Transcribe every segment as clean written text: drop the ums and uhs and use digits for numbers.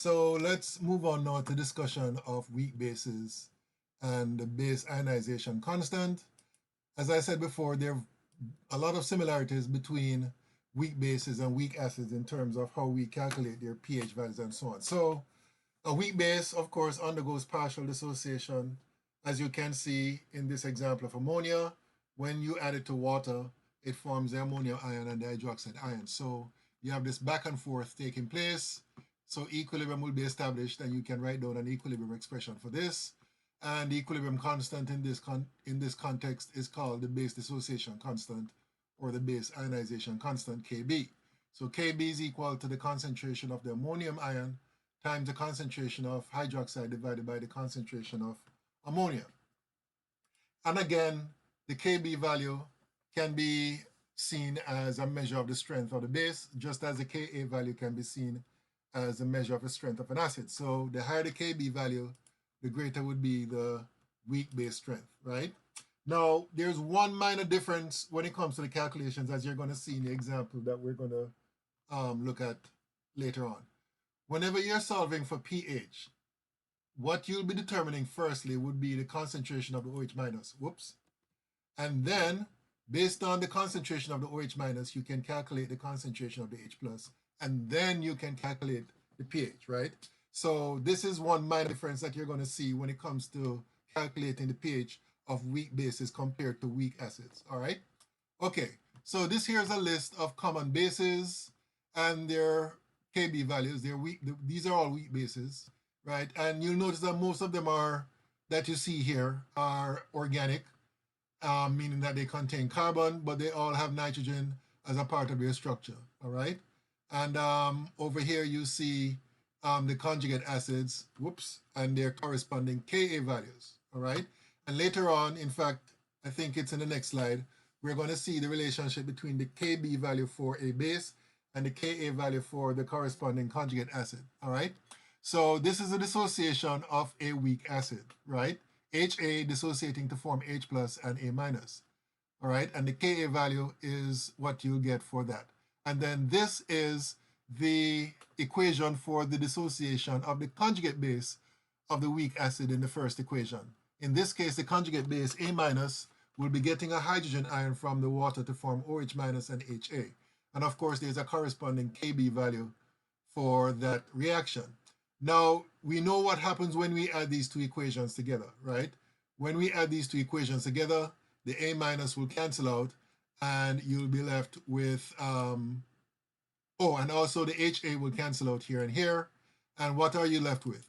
So let's move on now to discussion of weak bases and the base ionization constant. As I said before, there are a lot of similarities between weak bases and weak acids in terms of how we calculate their pH values and so on. So a weak base, of course, undergoes partial dissociation. As you can see in this example of ammonia, when you add it to water, it forms the ammonia ion and the hydroxide ion. So you have this back and forth taking place. So equilibrium will be established, and you can write down an equilibrium expression for this. And the equilibrium constant in this context is called the base dissociation constant, or the base ionization constant, Kb. So Kb is equal to the concentration of the ammonium ion times the concentration of hydroxide divided by the concentration of ammonia. And again, the Kb value can be seen as a measure of the strength of the base, just as the Ka value can be seen as a measure of the strength of an acid. So the higher the Kb value, the greater would be the weak base strength, right? Now, there's one minor difference when it comes to the calculations, as you're going to see in the example that we're going to look at later on. Whenever you're solving for pH, what you'll be determining firstly would be the concentration of the OH minus. Whoops. And then, based on the concentration of the OH minus, you can calculate the concentration of the H plus, and then you can calculate the pH, right? So this is one minor difference that you're going to see when it comes to calculating the pH of weak bases compared to weak acids, all right? Okay, so this here is a list of common bases and their Kb values. They're weak. These are all weak bases, right? And you'll notice that most of them that you see here are organic, meaning that they contain carbon, but they all have nitrogen as a part of their structure, all right? And over here you see the conjugate acids, whoops, and their corresponding Ka values, all right? And later on, in fact, I think it's in the next slide, we're going to see the relationship between the Kb value for a base and the Ka value for the corresponding conjugate acid, all right? So this is a dissociation of a weak acid, right? Ha dissociating to form H plus and A minus, all right? And the Ka value is what you'll get for that. And then this is the equation for the dissociation of the conjugate base of the weak acid in the first equation. In this case, the conjugate base A minus will be getting a hydrogen ion from the water to form OH minus and HA. And of course, there's a corresponding Kb value for that reaction. Now, we know what happens when we add these two equations together, right? When we add these two equations together, the A minus will cancel out, and you'll be left with, and also the HA will cancel out here and here. And what are you left with?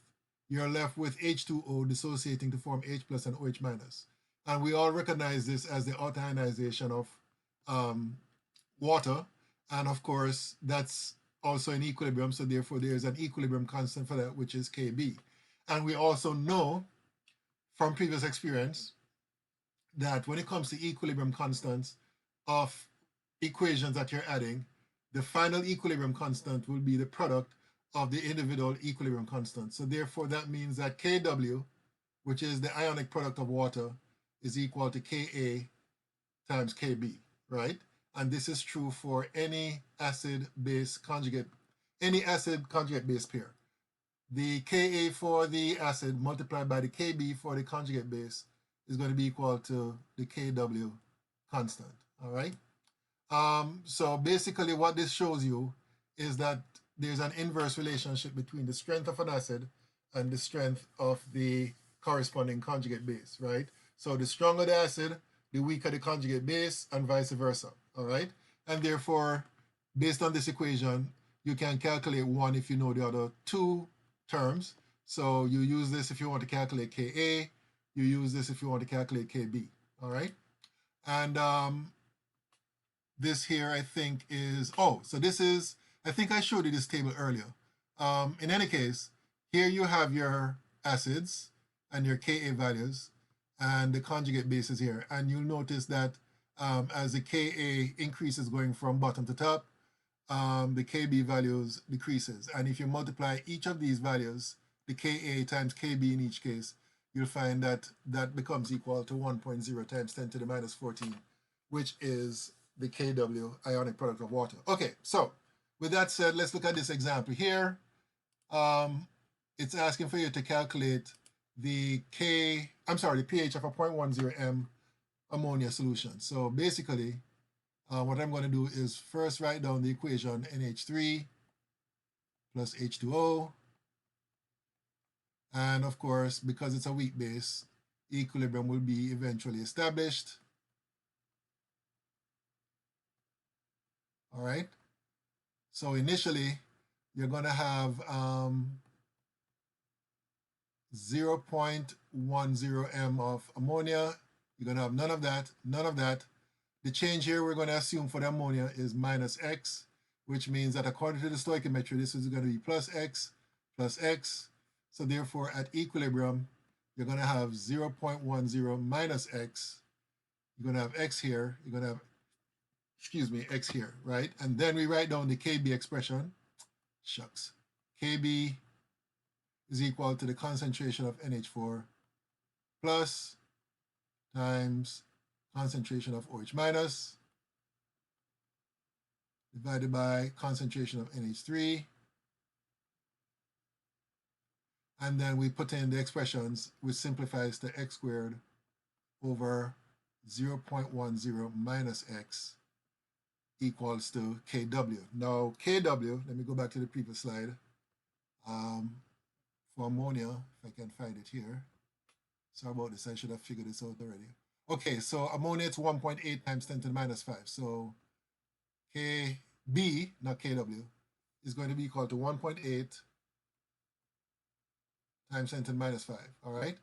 You're left with H2O dissociating to form H plus and OH minus. And we all recognize this as the autoionization of water. And of course, that's also in equilibrium. So therefore, there's an equilibrium constant for that, which is Kb. And we also know from previous experience that when it comes to equilibrium constants of equations that you're adding, the final equilibrium constant will be the product of the individual equilibrium constants. So therefore, that means that Kw, which is the ionic product of water, is equal to Ka times Kb, right? And this is true for any acid-base conjugate, any acid-conjugate-base pair. The Ka for the acid multiplied by the Kb for the conjugate base is going to be equal to the Kw constant, all right? So basically what this shows you is that there's an inverse relationship between the strength of an acid and the strength of the corresponding conjugate base, right? So the stronger the acid, the weaker the conjugate base, and vice versa, all right? And therefore, based on this equation, you can calculate one if you know the other two terms. So you use this if you want to calculate Ka, you use this if you want to calculate Kb, all right? And this here, I think, is, so this is, I think I showed you this table earlier. In any case, here you have your acids and your Ka values and the conjugate bases here. And you'll notice that as the Ka increases going from bottom to top, the Kb values decreases. And if you multiply each of these values, the Ka times Kb in each case, you'll find that that becomes equal to 1.0 times 10 to the minus 14, which is the Kw ionic product of water. Okay, so with that said, let's look at this example here. it's asking for you to calculate the pH of a 0.10 m ammonia solution. So basically, what I'm going to do is first write down the equation NH3 plus H2O. And of course, because it's a weak base, equilibrium will be eventually established. All right. So initially, you're going to have 0.10 m of ammonia. You're going to have none of that, none of that. The change here we're going to assume for the ammonia is minus x, which means that according to the stoichiometry, this is going to be plus x. So therefore, at equilibrium, you're going to have 0.10 minus x. You're going to have x here. You're going to have, x here, right? And then we write down the Kb expression. Shucks. Kb is equal to the concentration of NH4 plus times concentration of OH minus divided by concentration of NH3. And then we put in the expressions, which simplifies to x squared over 0.10 minus x equals to Kw. Now, Kw, let me go back to the previous slide. For ammonia, if I can find it here. Sorry about this, I should have figured this out already. Okay, so ammonia, it's 1.8 times 10 to the minus 5. So Kb, not Kw, is going to be equal to 1.8 times 10 to the minus 5, all right?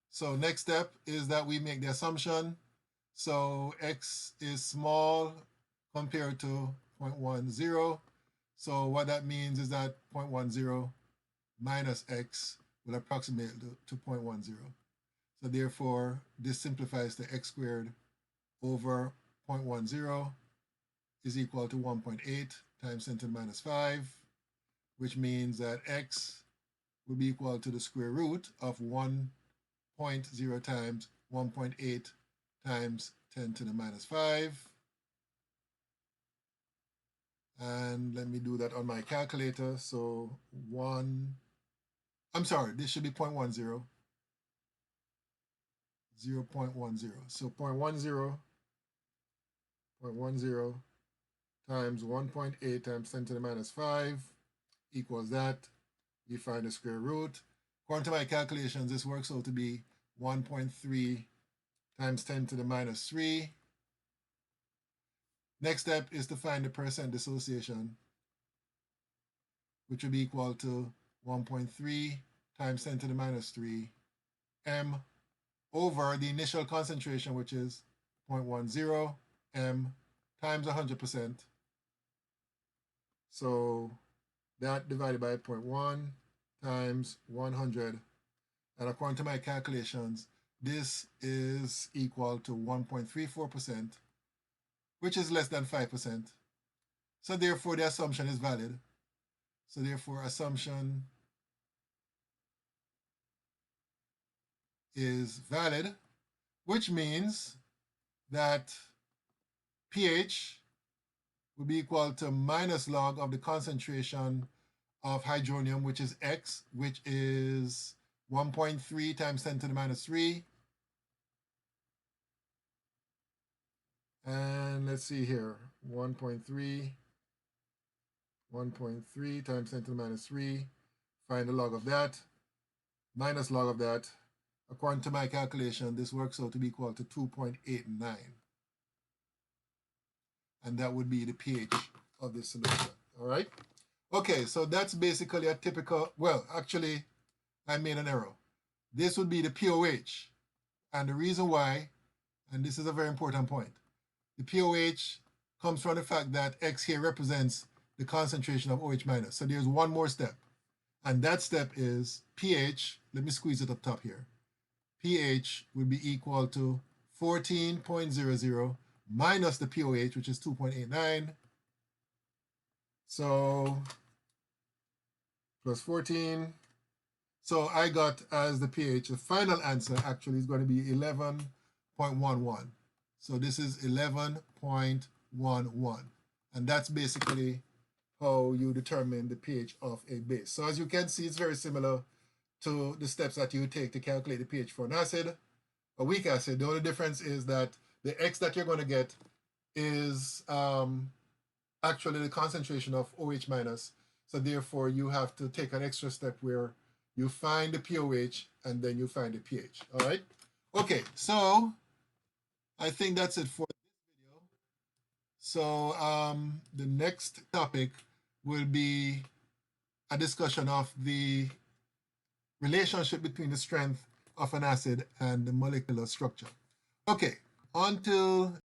So next step is that we make the assumption. So x is small compared to 0.10. So what that means is that 0.10 minus x will approximate to 0.10. So therefore, this simplifies to x squared over 0.10 is equal to 1.8 times 10 to the minus 5, which means that x will be equal to the square root of 1.0 times 1.8 times 10 to the minus 5. And let me do that on my calculator. So this should be 0.10. 0.10. So 0.10 times 1.8 times 10 to the minus 5 equals that. You find the square root. According to my calculations, this works out to be 1.3 times 10 to the minus 3. Next step is to find the percent dissociation, which will be equal to 1.3 times 10 to the minus 3 m over the initial concentration, which is 0.10 m times 100%. So that divided by 0.1 times 100. And according to my calculations, this is equal to 1.34%, which is less than 5%. So therefore, the assumption is valid. So therefore, assumption is valid, which means that pH will be equal to minus log of the concentration of hydronium, which is X, which is 1.3 times 10 to the minus 3. And let's see here, 1.3 times 10 to the minus 3. Find the log of that, minus log of that. According to my calculation, this works out to be equal to 2.89. And that would be the pH of this solution, all right? Okay, so that's basically a typical, well, actually, I made an error. This would be the pOH. And the reason why, and this is a very important point, the pOH comes from the fact that X here represents the concentration of OH minus. So there's one more step. And that step is pH, let me squeeze it up top here. pH would be equal to 14.00 minus the pOH, which is 2.89. So plus 14. So I got as the pH, the final answer actually is going to be 11.11. So this is 11.11. And that's basically how you determine the pH of a base. So as you can see, it's very similar to the steps that you take to calculate the pH for an acid, a weak acid. The only difference is that the X that you're going to get is actually the concentration of OH minus. So therefore, you have to take an extra step where you find the pOH and then you find the pH. All right. Okay. So I think that's it for this video. So the next topic will be a discussion of the relationship between the strength of an acid and the molecular structure. Okay. Until